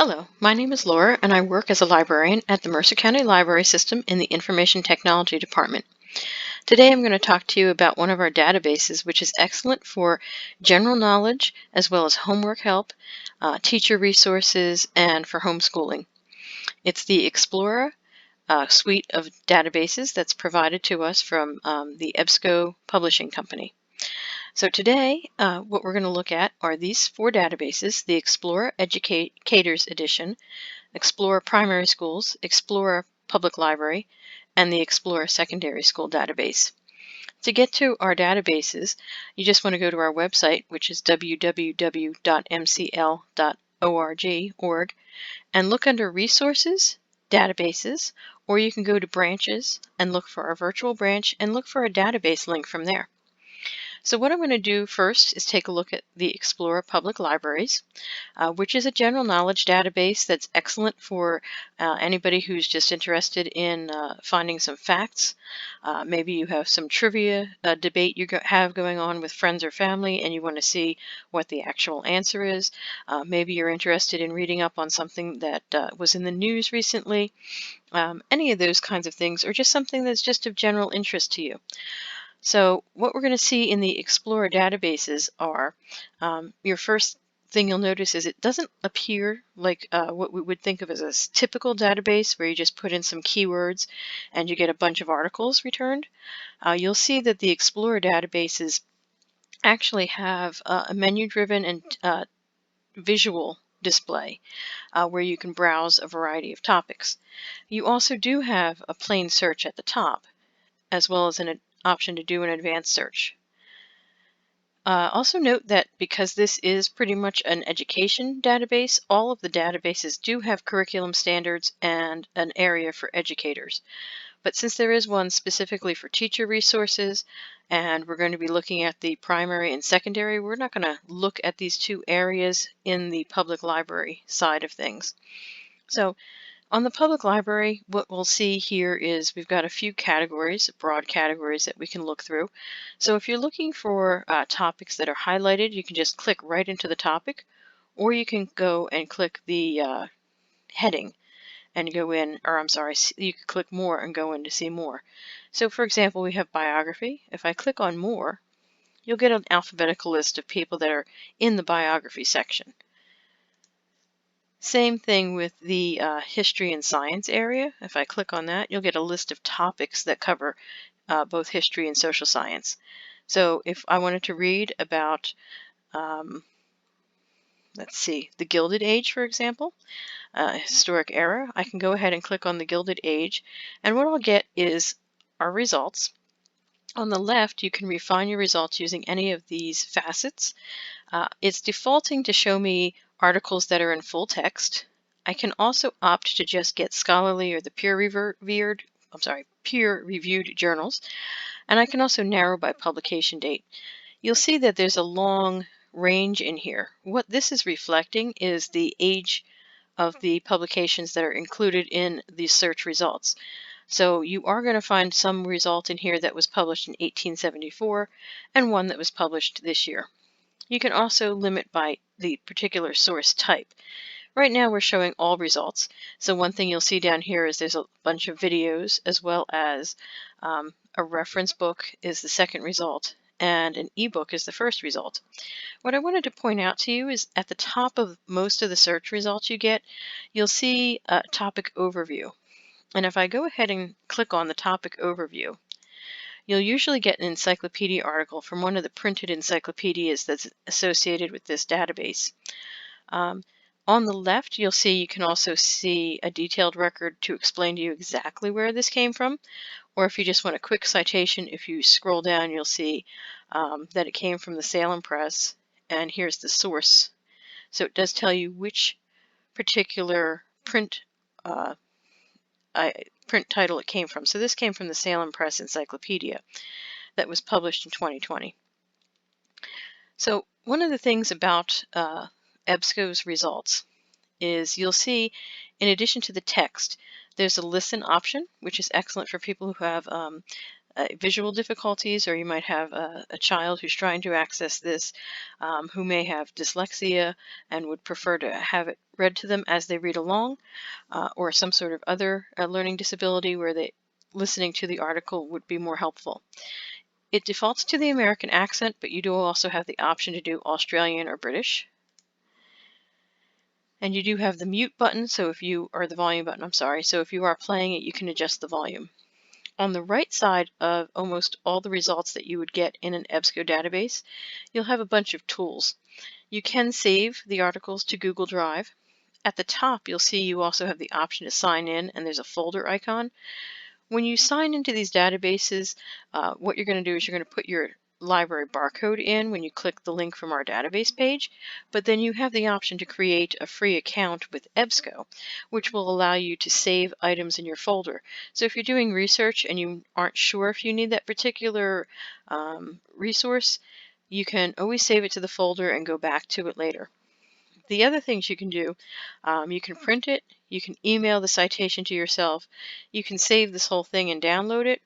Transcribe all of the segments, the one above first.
Hello, my name is Laura, and I work as a librarian at the Mercer County Library System in the Information Technology Department. Today I'm going to talk to you about one of our databases, which is excellent for general knowledge as well as homework help, teacher resources, and for homeschooling. It's the Explora suite of databases that's provided to us from the EBSCO Publishing Company. So today, what we're going to look at are these four databases: the Explora Educators Edition, Explora Primary Schools, Explora Public Library, and the Explora Secondary School database. To get to our databases, you just want to go to our website, which is www.mcl.org, and look under Resources, Databases, or you can go to Branches and look for our virtual branch and look for a database link from there. So what I'm going to do first is take a look at the Explora Public Libraries, which is a general knowledge database that's excellent for anybody who's just interested in finding some facts. Maybe you have some trivia debate you have going on with friends or family and you want to see what the actual answer is. Maybe you're interested in reading up on something that was in the news recently. Any of those kinds of things, or just something that's just of general interest to you. So what we're going to see in the Explorer databases are, your first thing you'll notice is it doesn't appear like what we would think of as a typical database where you just put in some keywords and you get a bunch of articles returned. You'll see that the Explorer databases actually have a menu-driven and visual display where you can browse a variety of topics. You also do have a plain search at the top, as well as an option to do an advanced search. Also note that because this is pretty much an education database, all of the databases do have curriculum standards and an area for educators. But since there is one specifically for teacher resources, and we're going to be looking at the primary and secondary, we're not going to look at these two areas in the public library side of things. So on the public library, what we'll see here is we've got a few categories, broad categories that we can look through. So if you're looking for topics that are highlighted, you can just click right into the topic, or you can go and click the heading and go in, or I'm sorry, you can click more and go in to see more. So for example, we have biography. If I click on more, you'll get an alphabetical list of people that are in the biography section. Same thing with the history and science area. If I click on that, you'll get a list of topics that cover both history and social science. So if I wanted to read about, let's see, the Gilded Age, for example, historic era, I can go ahead and click on the Gilded Age, and what I'll get is our results. On the left, you can refine your results using any of these facets. It's defaulting to show me articles that are in full text. I can also opt to just get scholarly or the peer-reviewed journals, and I can also narrow by publication date. You'll see that there's a long range in here. What this is reflecting is the age of the publications that are included in the search results. So you are going to find some result in here that was published in 1874 and one that was published this year. You can also limit by the particular source type. Right now we're showing all results. So one thing you'll see down here is there's a bunch of videos, as well as a reference book is the second result, and an ebook is the first result. What I wanted to point out to you is at the top of most of the search results you get, you'll see a topic overview. And if I go ahead and click on the topic overview, you'll usually get an encyclopedia article from one of the printed encyclopedias that's associated with this database. On the left, you'll see you can also see a detailed record to explain to you exactly where this came from. Or if you just want a quick citation, if you scroll down, you'll see that it came from the Salem Press, and here's the source. So it does tell you which particular print title it came from. So this came from the Salem Press Encyclopedia that was published in 2020. So one of the things about EBSCO's results is you'll see, in addition to the text, there's a listen option, which is excellent for people who have visual difficulties, or you might have a child who's trying to access this, who may have dyslexia and would prefer to have it read to them as they read along, or some sort of other learning disability where listening to the article would be more helpful. It defaults to the American accent, but you do also have the option to do Australian or British. And you do have the mute button, or the volume button, I'm sorry. So if you are playing it, you can adjust the volume. On the right side of almost all the results that you would get in an EBSCO database, you'll have a bunch of tools. You can save the articles to Google Drive. At the top, you'll see you also have the option to sign in, and there's a folder icon. When you sign into these databases, what you're going to do is you're going to put your library barcode in when you click the link from our database page, but then you have the option to create a free account with EBSCO, which will allow you to save items in your folder. So if you're doing research and you aren't sure if you need that particular resource, you can always save it to the folder and go back to it later. The other things you can do, you can print it, you can email the citation to yourself, you can save this whole thing and download it,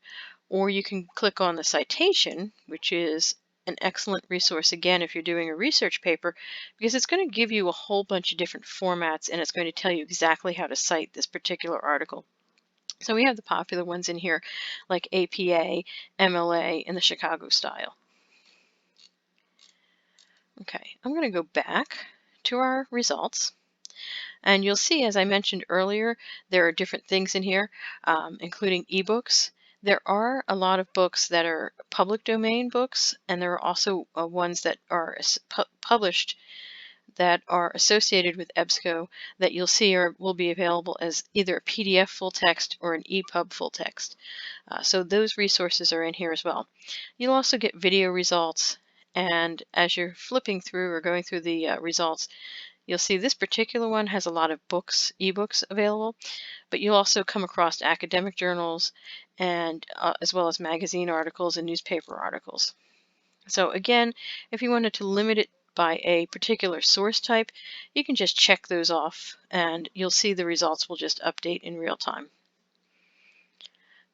or you can click on the citation, which is an excellent resource again if you're doing a research paper, because it's going to give you a whole bunch of different formats and it's going to tell you exactly how to cite this particular article. So we have the popular ones in here like APA, MLA, and the Chicago style. Okay, I'm going to go back to our results. And you'll see, as I mentioned earlier, there are different things in here, including ebooks. There are a lot of books that are public domain books, and there are also ones that are published that are associated with EBSCO that you'll see will be available as either a PDF full text or an EPUB full text. So those resources are in here as well. You'll also get video results, and as you're flipping through or going through the results, you'll see this particular one has a lot of ebooks available, but you'll also come across academic journals and as well as magazine articles and newspaper articles. So again, if you wanted to limit it by a particular source type, you can just check those off and you'll see the results will just update in real time.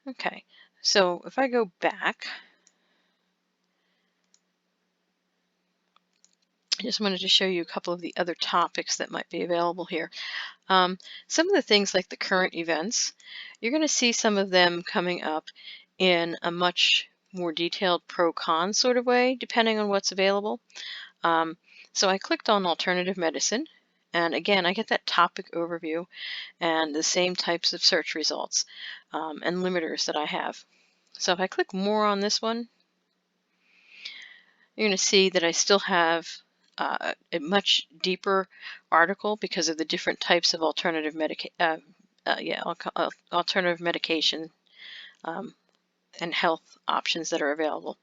Okay, so if I go back, I just wanted to show you a couple of the other topics that might be available here. Some of the things like the current events, you're going to see some of them coming up in a much more detailed pro-con sort of way, depending on what's available. So I clicked on alternative medicine, and again, I get that topic overview and the same types of search results and limiters that I have. So if I click more on this one, you're going to see that I still have a much deeper article because of the different types of alternative alternative medication and health options that are available.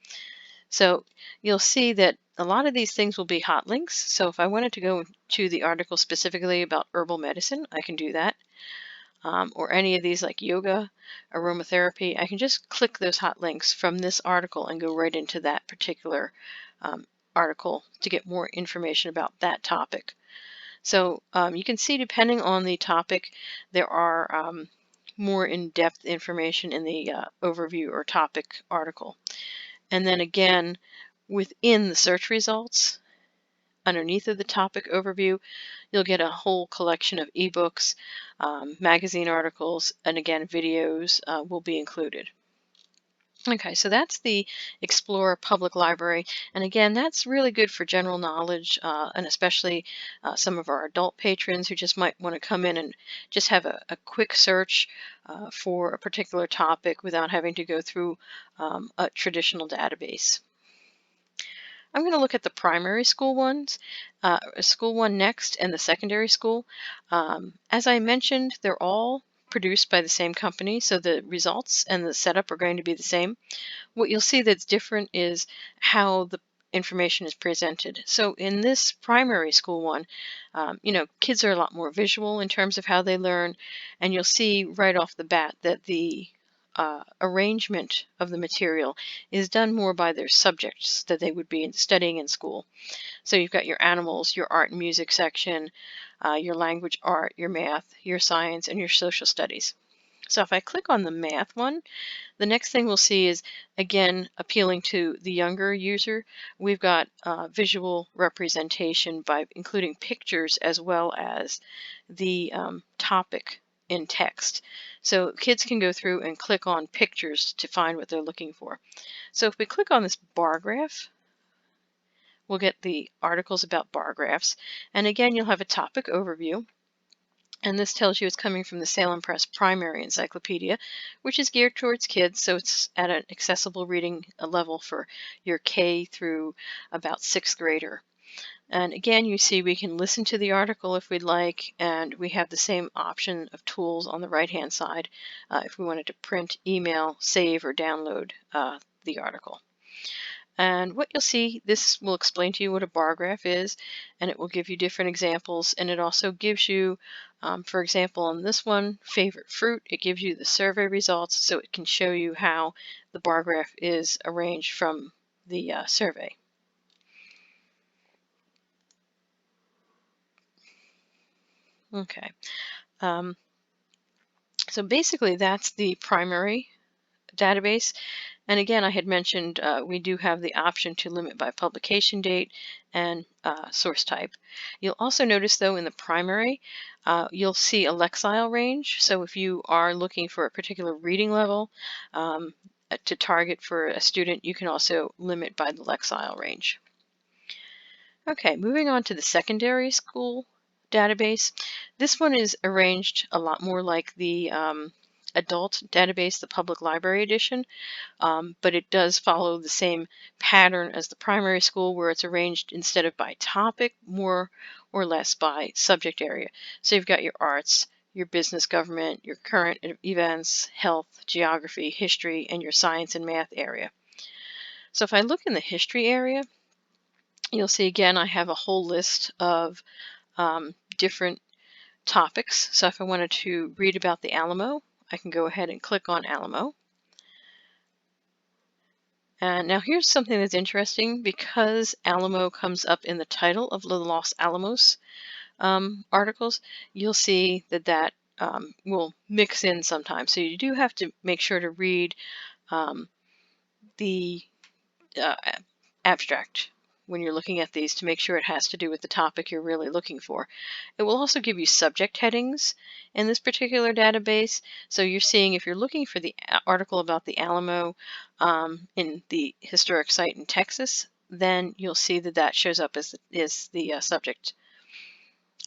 So you'll see that a lot of these things will be hot links. So if I wanted to go to the article specifically about herbal medicine, I can do that. Or any of these like yoga, aromatherapy, I can just click those hot links from this article and go right into that particular article to get more information about that topic. So you can see, depending on the topic, there are more in-depth information in the overview or topic article. And then again, within the search results, underneath of the topic overview, you'll get a whole collection of ebooks, magazine articles, and again, videos will be included. Okay, so that's the Explora Public Library. And again, that's really good for general knowledge, and especially some of our adult patrons who just might want to come in and just have a quick search for a particular topic without having to go through a traditional database. I'm going to look at the primary school ones, school one next, and the secondary school. As I mentioned, they're all produced by the same company, so the results and the setup are going to be the same. What you'll see that's different is how the information is presented. So in this primary school one, kids are a lot more visual in terms of how they learn, and you'll see right off the bat that the arrangement of the material is done more by their subjects that they would be studying in school. So you've got your animals, your art and music section, your language art, your math, your science, and your social studies. So if I click on the math one, the next thing we'll see is, again, appealing to the younger user. We've got visual representation by including pictures as well as the topic in text. So kids can go through and click on pictures to find what they're looking for. So if we click on this bar graph, we'll get the articles about bar graphs. And again, you'll have a topic overview. And this tells you it's coming from the Salem Press Primary Encyclopedia, which is geared towards kids, so it's at an accessible reading level for your K through about 6th grader. And again, you see we can listen to the article if we'd like, and we have the same option of tools on the right-hand side if we wanted to print, email, save, or download the article. And what you'll see, this will explain to you what a bar graph is, and it will give you different examples. And it also gives you, for example, on this one, favorite fruit, it gives you the survey results, so it can show you how the bar graph is arranged from the survey. Okay. So basically, that's the primary database. And again, I had mentioned we do have the option to limit by publication date and source type. You'll also notice, though, in the primary, you'll see a Lexile range. So if you are looking for a particular reading level to target for a student, you can also limit by the Lexile range. Okay, moving on to the secondary school database. This one is arranged a lot more like the adult database, the public library edition. But it does follow the same pattern as the primary school, where it's arranged instead of by topic, more or less by subject area. So you've got your arts, your business, government, your current events, health, geography, history, and your science and math area. So if I look in the history area, you'll see again I have a whole list of different topics. So if I wanted to read about the Alamo, I can go ahead and click on Alamo. And now here's something that's interesting. Because Alamo comes up in the title of the Los Alamos articles, you'll see that will mix in sometimes. So you do have to make sure to read the abstract when you're looking at these to make sure it has to do with the topic you're really looking for. It will also give you subject headings in this particular database. So you're seeing if you're looking for the article about the Alamo in the historic site in Texas, then you'll see that shows up as the subject.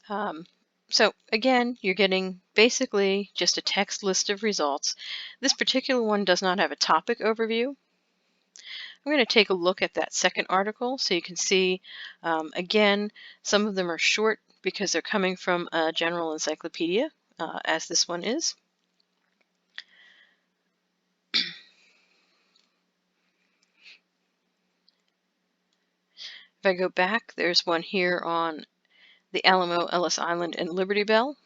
So again, you're getting basically just a text list of results. This particular one does not have a topic overview. I'm going to take a look at that second article so you can see, again, some of them are short because they're coming from a general encyclopedia, as this one is. If I go back, there's one here on the Alamo, Ellis Island, and Liberty Bell.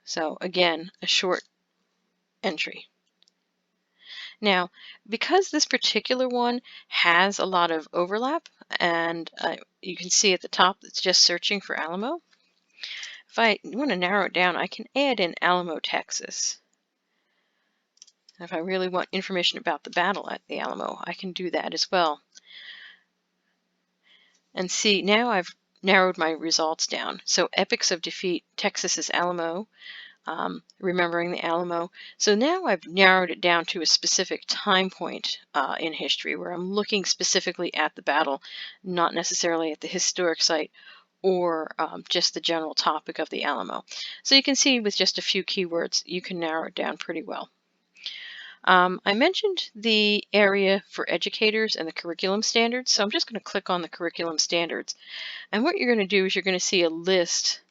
So again, a short entry. Now, because this particular one has a lot of overlap, and you can see at the top it's just searching for Alamo. If I want to narrow it down, I can add in Alamo, Texas. If I really want information about the battle at the Alamo, I can do that as well. And see, now I've narrowed my results down. So epics of defeat, Texas's Alamo, remembering the Alamo. So now I've narrowed it down to a specific time point in history where I'm looking specifically at the battle, not necessarily at the historic site or just the general topic of the Alamo. So you can see with just a few keywords, you can narrow it down pretty well. I mentioned the area for educators and the curriculum standards, so I'm just going to click on the curriculum standards. And what you're going to do is you're going to see a list,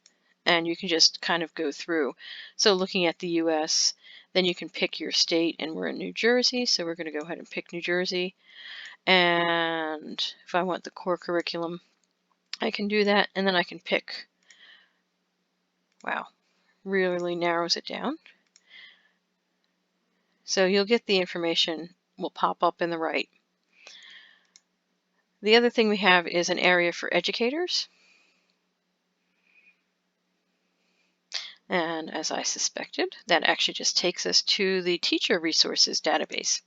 and you can just kind of go through. So looking at the U.S., then you can pick your state, and we're in New Jersey, so we're going to go ahead and pick New Jersey. And if I want the core curriculum, I can do that, and then I can pick. Wow, really narrows it down. So you'll get the information will pop up in the right. The other thing we have is an area for educators. And as I suspected, that actually just takes us to the teacher resources database.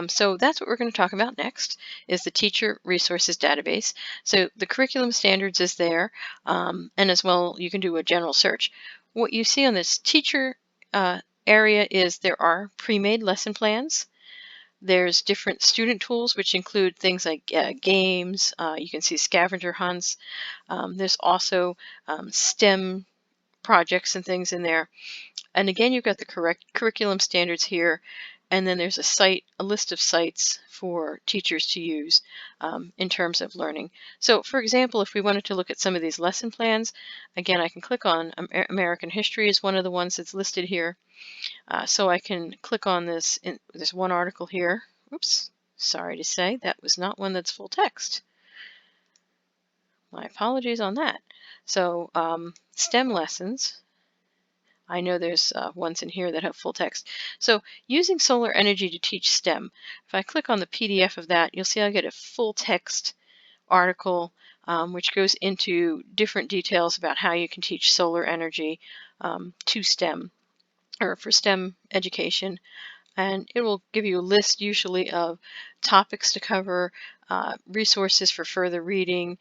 So that's what we're going to talk about next is the teacher resources database. So the curriculum standards is there, and as well you can do a general search. What you see on this teacher area is there are pre-made lesson plans. There's different student tools, which include things like games. You can see scavenger hunts. There's also STEM projects and things in there. And again, you've got the correct curriculum standards here, and then there's a list of sites for teachers to use in terms of learning. So for example, if we wanted to look at some of these lesson plans, again, I can click on American History is one of the ones that's listed here. So I can click on this, there's one article here. Oops, sorry to say, that was not one that's full text. My apologies on that. So STEM lessons, I know there's ones in here that have full text. So using solar energy to teach STEM. If I click on the PDF of that, you'll see I get a full text article which goes into different details about how you can teach solar energy to STEM or for STEM education. And it will give you a list usually of topics to cover, resources for further reading,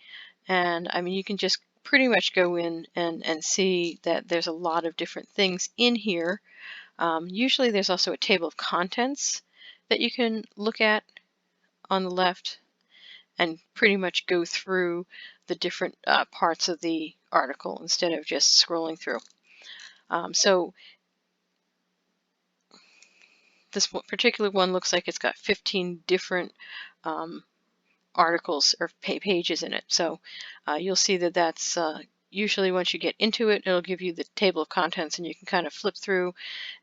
and I mean you can just pretty much go in and see that there's a lot of different things in here. Usually there's also a table of contents that you can look at on the left and pretty much go through the different parts of the article instead of just scrolling through. So this particular one looks like it's got 15 different um, articles or pages in it. So you'll see that that's usually once you get into it, it'll give you the table of contents and you can kind of flip through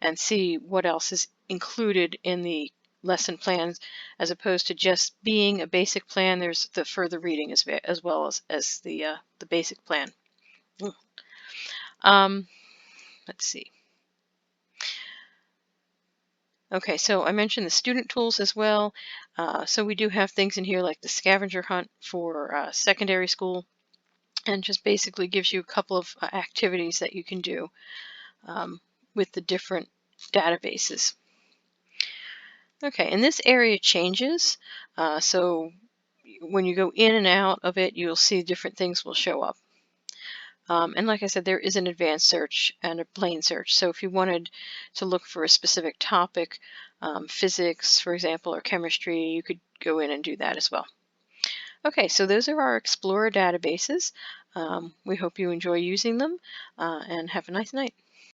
and see what else is included in the lesson plans as opposed to just being a basic plan. There's the further reading as well as the basic plan. Um, let's see. Okay, so I mentioned the student tools as well. So we do have things in here like the scavenger hunt for secondary school, and just basically gives you a couple of activities that you can do with the different databases. Okay, and this area changes. So when you go in and out of it, you'll see different things will show up. And like I said, there is an advanced search and a plain search. So if you wanted to look for a specific topic, physics, for example, or chemistry, you could go in and do that as well. Okay, so those are our Explora databases. We hope you enjoy using them and have a nice night.